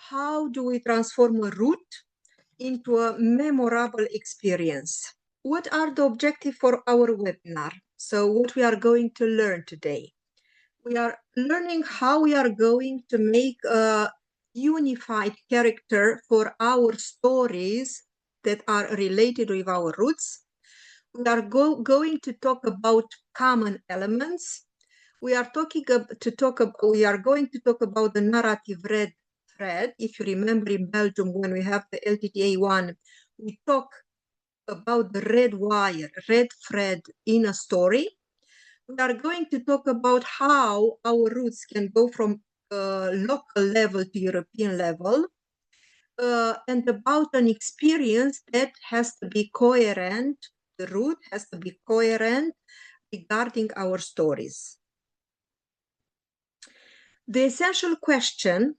how do we transform a route into a memorable experience? What are the objectives for our webinar? So what we are going to learn today? We are learning how we are going to make a unified character for our stories that are related with our roots. We are going to talk about common elements. We are going to talk about the narrative red thread. If you remember in Belgium, when we have the LTTA1, we talk about the red wire, red thread in a story. We are going to talk about how our roots can go from local level to European level, and about an experience that has to be coherent. The root has to be coherent regarding our stories. The essential question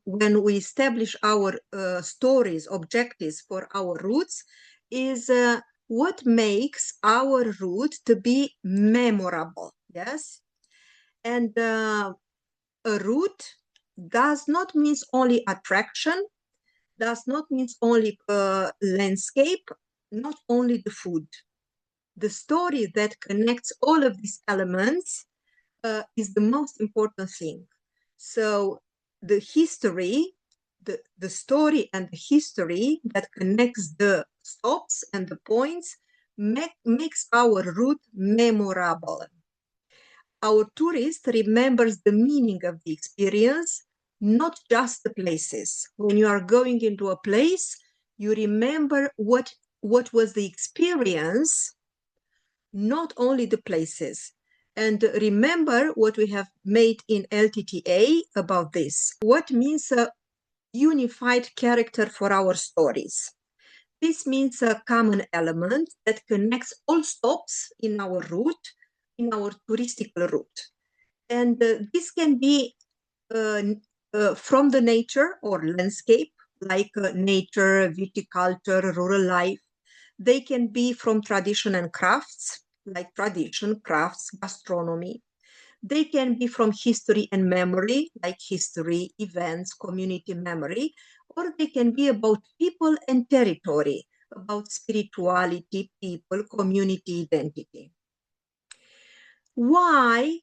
when we establish our stories, objectives for our roots is what makes our route to be memorable, yes? And a route does not mean only attraction, does not mean only landscape, not only the food. The story that connects all of these elements is the most important thing. So the history, the story and the history that connects the stops and the points makes our route memorable. Our tourist remembers the meaning of the experience, not just the places. When you are going into a place, you remember what was the experience, not only the places. And remember what we have made in LTTA about this. What means a unified character for our stories? This means a common element that connects all stops in our route, in our touristical route. And this can be from the nature or landscape, like nature, viticulture, rural life. They can be from tradition and crafts, like tradition, crafts, gastronomy. They can be from history and memory, like history, events, community memory, or they can be about people and territory, about spirituality, people, community identity. Why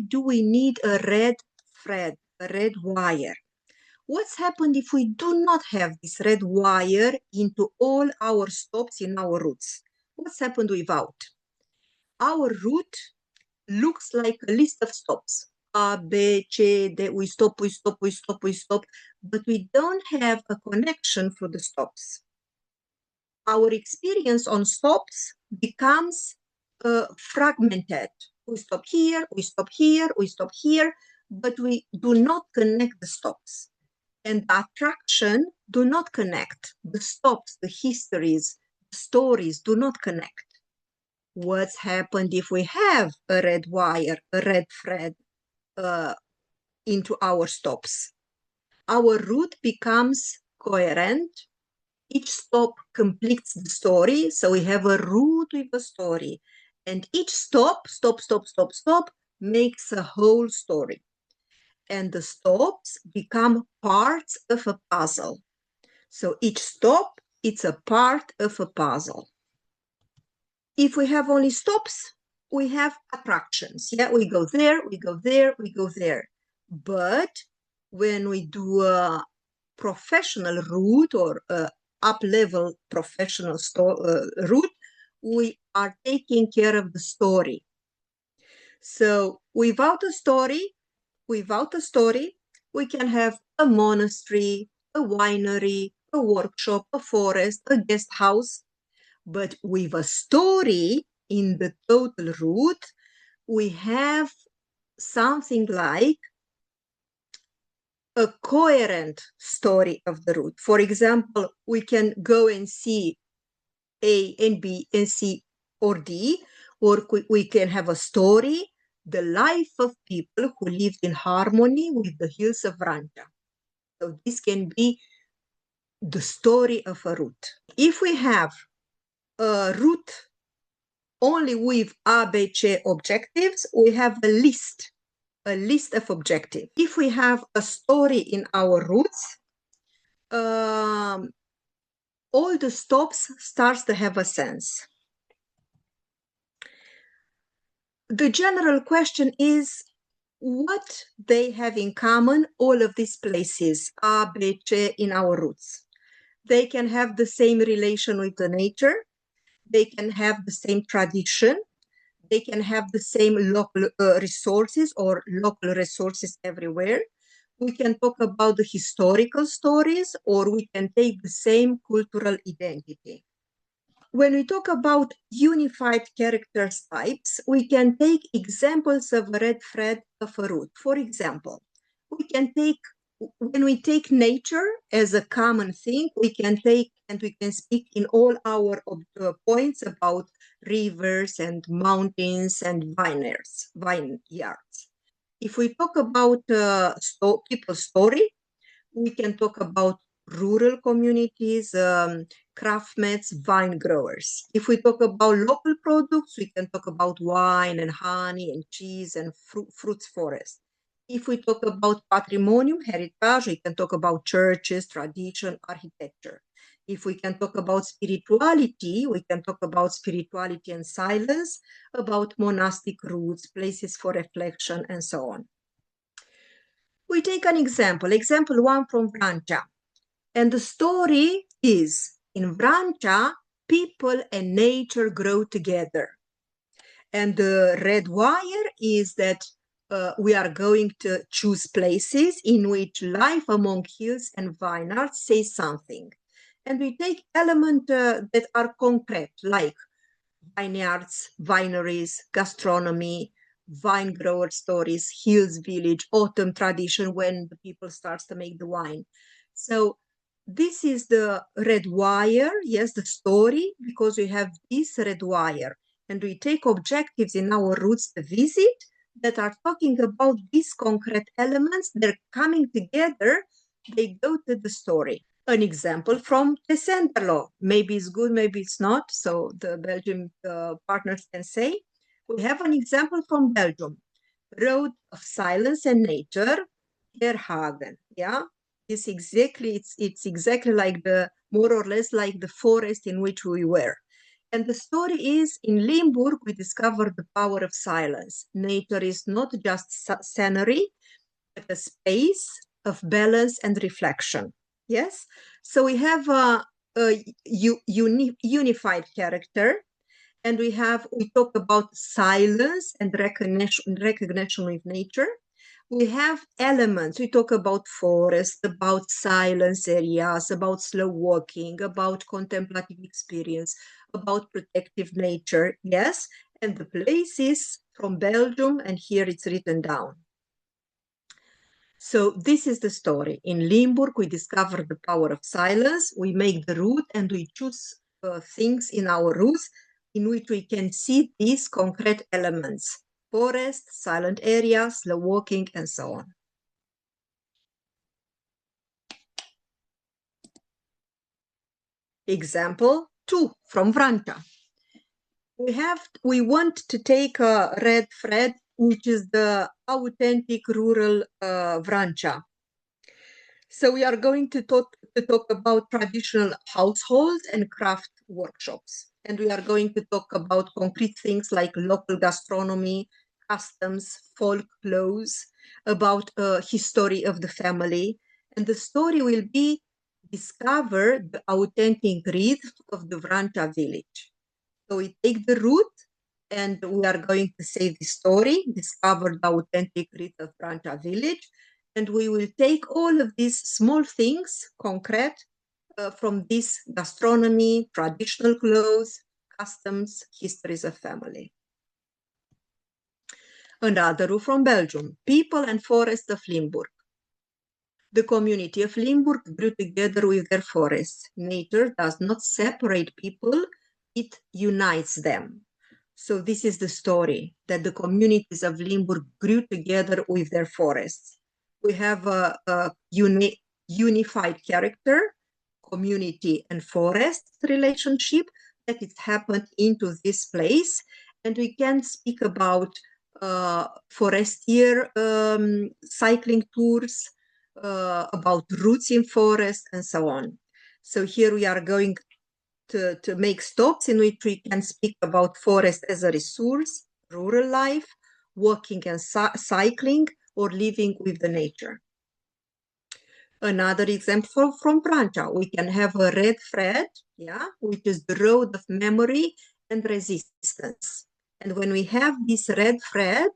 do we need a red thread, a red wire? What's happened if we do not have this red wire into all our stops in our routes? What's happened without? Our route looks like a list of stops. A, B, C, D, we stop, but we don't have a connection for the stops. Our experience on stops becomes fragmented. We stop here, we stop here, we stop here, but we do not connect the stops. And the attraction do not connect. The stops, the histories, the stories do not connect. What's happened if we have a red wire, a red thread into our stops? Our route becomes coherent. Each stop completes the story. So we have a route with a story. And each stop makes a whole story. And the stops become parts of a puzzle. So each stop, it's a part of a puzzle. If we have only stops, we have attractions. Yeah, we go there, we go there, we go there. But when we do a professional route or a up-level professional route, we are taking care of the story. So without a story, we can have a monastery, a winery, a workshop, a forest, a guest house. But with a story in the total route, we have something like a coherent story of the route. For example, we can go and see A and B and C or D, or we can have a story, the life of people who lived in harmony with the hills of Vrancea. So this can be the story of a route. If we have a route only with A, B, C objectives, we have a list a list of objectives. If we have a story in our routes, all the stops starts to have a sense. The general question is what they have in common, all of these places, A, B, C, in our routes. They can have the same relation with the nature. They can have the same tradition. They can have the same local resources or local resources everywhere. We can talk about the historical stories, or we can take the same cultural identity. When we talk about unified character types, we can take examples of a red thread of a route. For example, when we take nature as a common thing, we can speak in all our points about rivers and mountains and vineyards. If we talk about people's story, we can talk about rural communities, craftsmen, vine growers. If we talk about local products, we can talk about wine and honey and cheese and fruits forest. If we talk about patrimonium, heritage, we can talk about churches, tradition, architecture. If we can talk about spirituality, we can talk about spirituality and silence, about monastic roots, places for reflection, and so on. We take an example 1 from Vrancea. And the story is, in Vrancea, people and nature grow together. And the red wire is that we are going to choose places in which life among hills and vineyards says something. And we take elements that are concrete, like vineyards, wineries, gastronomy, vine grower stories, hills village, autumn tradition, when the people starts to make the wine. So this is the red wire, yes, the story, because we have this red wire. And we take objectives in our routes to visit that are talking about these concrete elements. They're coming together, they go to the story. An example from Tessenderlo. Maybe it's good, maybe it's not, so the Belgian partners can say. We have an example from Belgium. Road of Silence and Nature, Gerhagen, yeah? It's exactly like more or less like the forest in which we were. And the story is, in Limburg, we discovered the power of silence. Nature is not just scenery, but a space of balance and reflection. Yes? So we have a unified character, and we talk about silence and recognition with nature. We have elements. We talk about forest, about silence areas, about slow walking, about contemplative experience, about protective nature. Yes, and the places from Belgium, and here it's written down. So this is the story. In Limburg, we discover the power of silence. We make the route and we choose things in our routes in which we can see these concrete elements: forest, silent areas, slow walking, and so on. Example 2 from Vrancea. We want to take a red thread, which is the authentic rural Vrancea. So we are going to talk about traditional households and craft workshops. And we are going to talk about concrete things like local gastronomy, customs, folk clothes, about history of the family. And the story will be discover the authentic rhythm of the Vrancea village. So we take the route and we are going to say the story, discover the authentic rhythm of Vrancea village. And we will take all of these small things, concrete, from this gastronomy, traditional clothes, customs, histories of family. Another route from Belgium, people and forest of Limburg. The community of Limburg grew together with their forests. Nature does not separate people, it unites them. So this is the story, that the communities of Limburg grew together with their forests. We have a unified character, community and forest relationship that has happened into this place. And we can speak about forestier cycling tours, about routes in forest, and so on. So here we are going to make stops in which we can speak about forest as a resource, rural life, walking and cycling, or living with the nature. Another example from Francia, we can have a red thread, yeah, which is the road of memory and resistance. And when we have this red thread,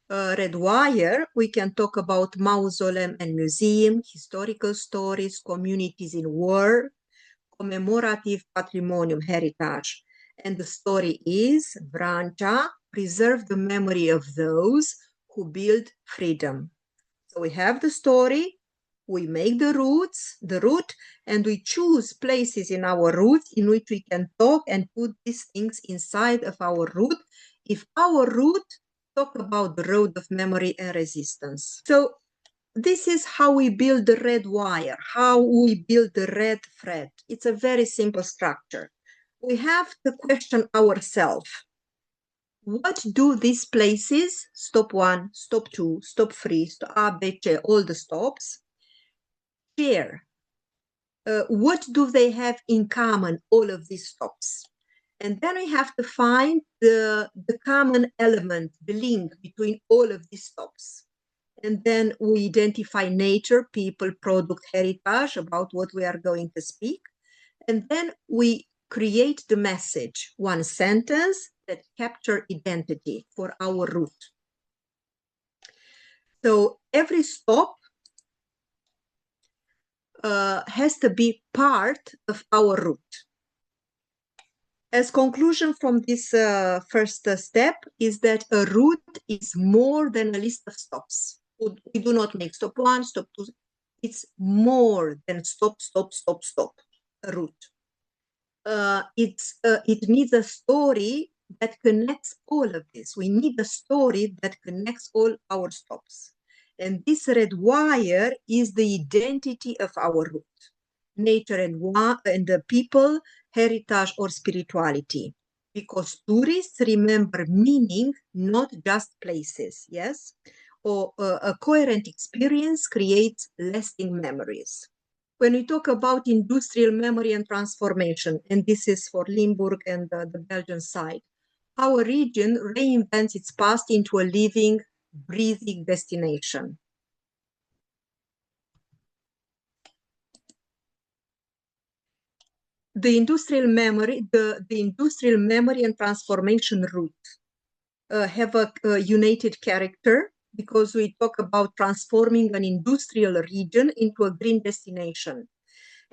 red wire, we can talk about mausoleum and museum, historical stories, communities in war, commemorative patrimonium heritage. And the story is, Francia, preserve the memory of those who build freedom. So we have the story, we make the route, and we choose places in our route in which we can talk and put these things inside of our route. If our route talk about the road of memory and resistance. So this is how we build the red wire, how we build the red thread. It's a very simple structure. We have to question ourselves. What do these places, stop 1, stop 2, stop 3, stop A, B, C, all the stops, share? What do they have in common, all of these stops? And then we have to find the common element, the link between all of these stops. And then we identify nature, people, product, heritage, about what we are going to speak. And then we create the message, one sentence that capture identity for our route. So every stop has to be part of our route. As conclusion from this first step is that a route is more than a list of stops. We do not make stop 1, stop 2. It's more than stop, stop, stop, stop, a route. It needs a story that connects all of this. We need a story that connects all our stops. And this red wire is the identity of our route. Nature and the people, heritage or spirituality. Because tourists remember meaning, not just places, yes? Or a coherent experience creates lasting memories. When we talk about industrial memory and transformation, and this is for Limburg and the Belgian side, our region reinvents its past into a living, breathing destination. The industrial memory and transformation route have a united character because we talk about transforming an industrial region into a green destination.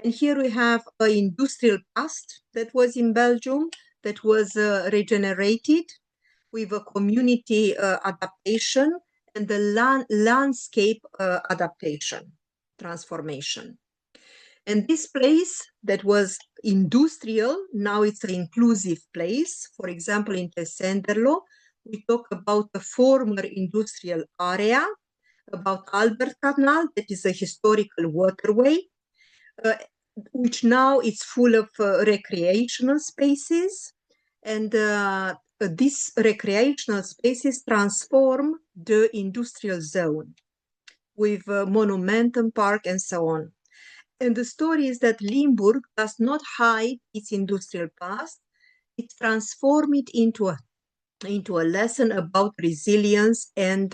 And here we have an industrial past that was in Belgium that was regenerated with a community adaptation and the landscape adaptation, transformation. And this place that was industrial, now it's an inclusive place. For example, in Tessenderlo, we talk about the former industrial area, about Albert Canal, that is a historical waterway, which now is full of recreational spaces. And these recreational spaces transform the industrial zone with Monumentum Park and so on. And the story is that Limburg does not hide its industrial past. It transforms it into a lesson about resilience and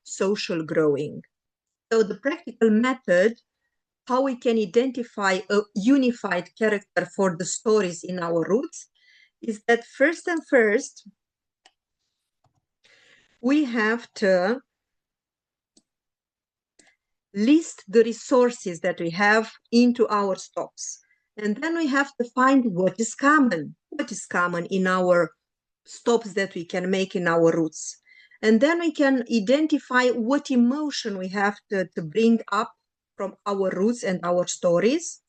social growing. So the practical method, how we can identify a unified character for the stories in our roots, is that first, we have to list the resources that we have into our stops. And then we have to find what is common in our stops that we can make in our routes. And then we can identify what emotion we have to bring up from our routes and our stories.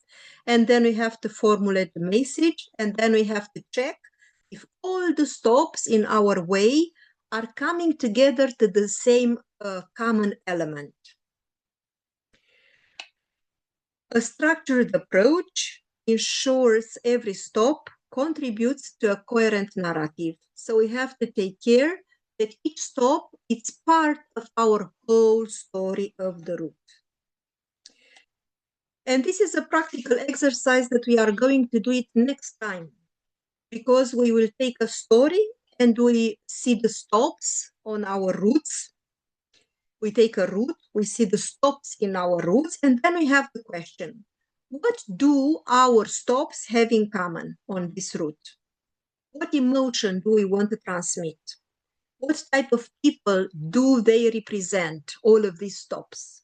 And then we have to formulate the message. And then we have to check if all the stops in our way are coming together to the same common element. A structured approach ensures every stop contributes to a coherent narrative. So we have to take care that each stop is part of our whole story of the route. And this is a practical exercise that we are going to do it next time, because we will take a story and we see the stops on our routes. We take a route, we see the stops in our routes, and then we have the question, what do our stops have in common on this route? What emotion do we want to transmit? What type of people do they represent, all of these stops?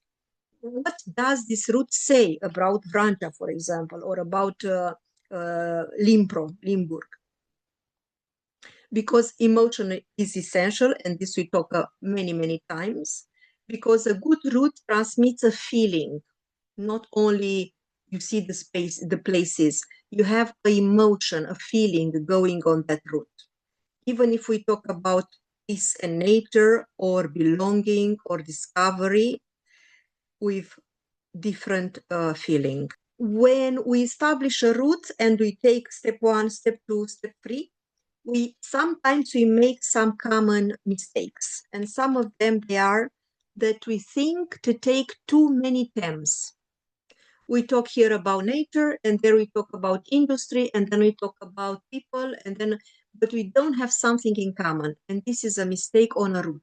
What does this route say about Vrancea, for example, or about Limburg? Because emotion is essential, and this we talk many, many times, because a good route transmits a feeling. Not only you see the space, the places, you have an emotion, a feeling going on that route. Even if we talk about peace and nature, or belonging, or discovery, with different feeling. When we establish a route and we take step 1, step 2, step 3, we sometimes make some common mistakes, and some of them they are that we think to take too many themes. We talk here about nature, and then we talk about industry, and then we talk about people, and then, but we don't have something in common, and this is a mistake on a route.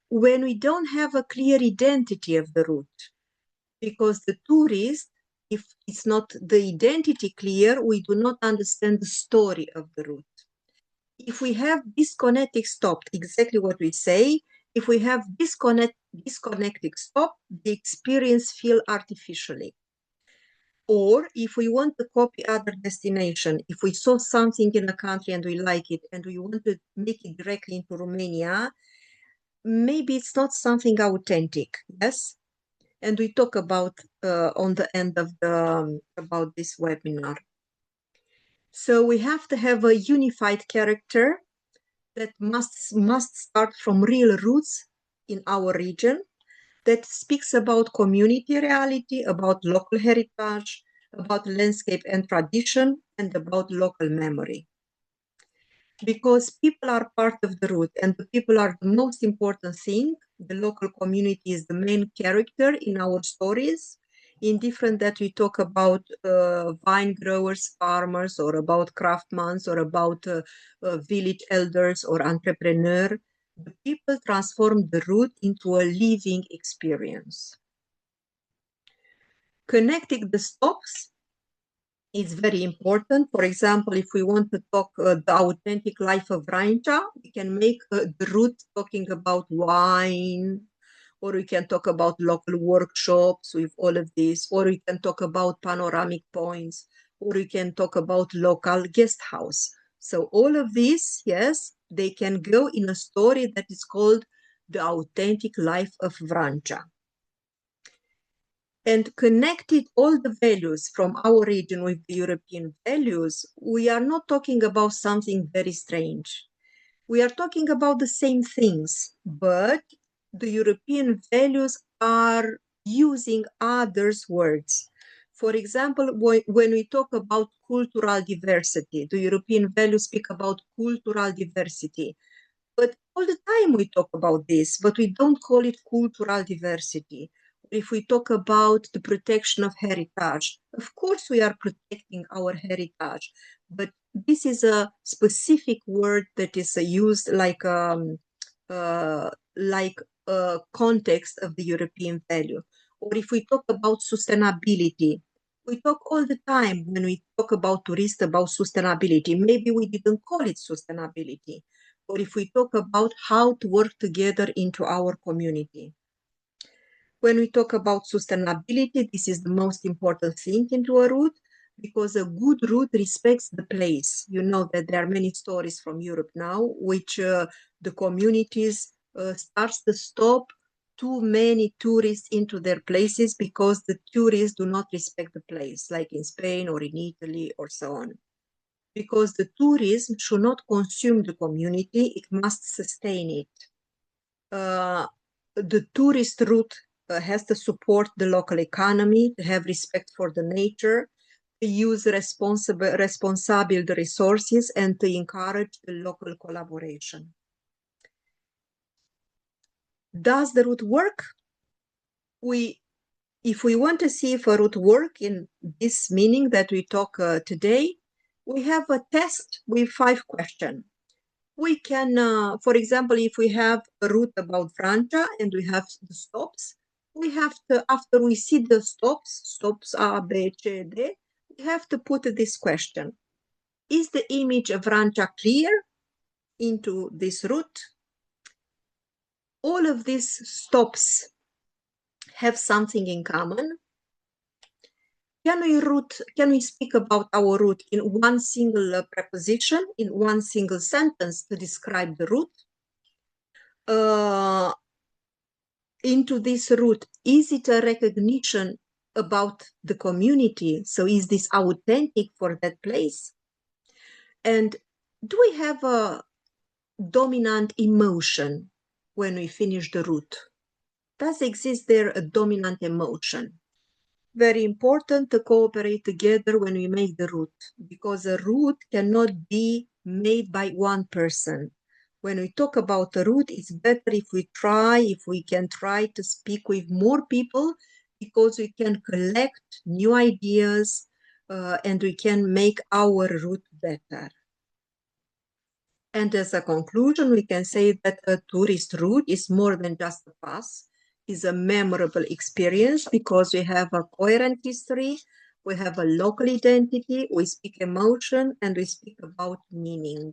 When we don't have a clear identity of the route, because the tourist, if it's not the identity clear, we do not understand the story of the route. If we have disconnected stop, exactly what we say, if we have disconnected stop, the experience feel artificially. Or if we want to copy other destination, if we saw something in a country and we like it and we want to make it directly into Romania, maybe it's not something authentic, yes? And we talk about on the end of the about this webinar. So we have to have a unified character that must start from real roots in our region, that speaks about community reality, about local heritage, about landscape and tradition, and about local memory. Because people are part of the route, and the people are the most important thing. The local community is the main character in our stories. Indifferent that we talk about vine growers, farmers, or about craftsmen, or about village elders or entrepreneur, the people transform the route into a living experience. Connecting the stops is very important. For example, if we want to talk the authentic life of Vrancea, we can make the route talking about wine, or we can talk about local workshops with all of this, or we can talk about panoramic points, or we can talk about local guest house. So all of this, yes, they can go in a story that is called the authentic life of Vrancea. And connected all the values from our region with the European values, we are not talking about something very strange. We are talking about the same things, but the European values are using others' words. For example, when we talk about cultural diversity, the European values speak about cultural diversity. But all the time we talk about this, but we don't call it cultural diversity. If we talk about the protection of heritage, of course we are protecting our heritage, but this is a specific word that is used like a context of the European value. Or if we talk about sustainability, we talk all the time when we talk about tourists about sustainability. Maybe we didn't call it sustainability. Or if we talk about how to work together into our community. When we talk about sustainability, this is the most important thing into a route, because a good route respects the place. You know that there are many stories from Europe now, which the communities starts to stop too many tourists into their places because the tourists do not respect the place, like in Spain or in Italy or so on. Because the tourism should not consume the community, it must sustain it. The tourist route has to support the local economy, to have respect for the nature, to use responsible the resources, and to encourage the local collaboration. Does the route work? If we want to see if a route works in this meaning that we talk today, we have a test with 5 questions. We can, for example, if we have a route about Francia and we have the stops, we have to, after we see the stops A, B, C, D, we have to put this question. Is the image of Francia clear into this route? All of these stops have something in common. Can we speak about our route in one single preposition, in one single sentence to describe the route? Into this route, is it a recognition about the community? So is this authentic for that place? And do we have a dominant emotion when we finish the route? Does exist there a dominant emotion? Very important to cooperate together when we make the route, because a route cannot be made by one person. When we talk about a route, it's better if we can try to speak with more people, because we can collect new ideas and we can make our route better. And as a conclusion, we can say that a tourist route is more than just a pass. It's a memorable experience because we have a coherent history, we have a local identity, we speak emotion, and we speak about meaning.